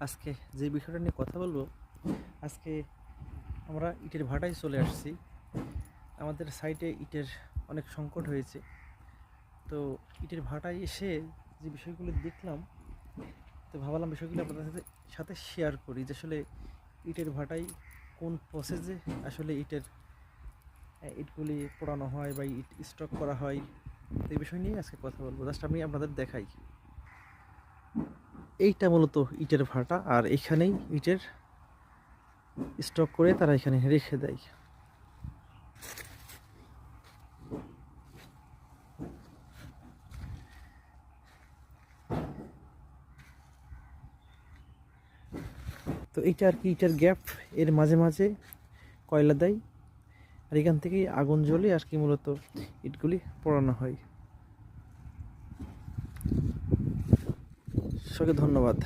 আজকে যে বিষয়টা নিয়ে কথা বলবো, আজকে আমরা ইটের ভাটায় চলে আসছি। আমাদের সাইটে ইটের অনেক সংকট হয়েছে। তো ইটের ভাটায় এসে যে বিষয়গুলো দেখলাম, তো ভাবলাম বিষয়গুলো আপনাদের সাথে শেয়ার করি যে আসলে ইটের ভাটায় কোন প্রসেসে আসলে ইটগুলি পোড়ানো হয় বা ইট স্টক করা হয়, তো এই বিষয় নিয়ে আজকে কথা বলবো। জাস্ট আমি আপনাদের দেখাই। এইটা মূলত ইটের ভাটা, আর এখানেই ইটের স্টক করে তারা এখানে রেখে দেয়। তো এইটা আর কি ইটের গ্যাপ, এর মাঝে মাঝে কয়লা দেয়, আর এখান থেকেই আগুন জ্বলে আর কি মূলত ইটগুলি পোড়ানো হয়। সবাইকে ধন্যবাদ।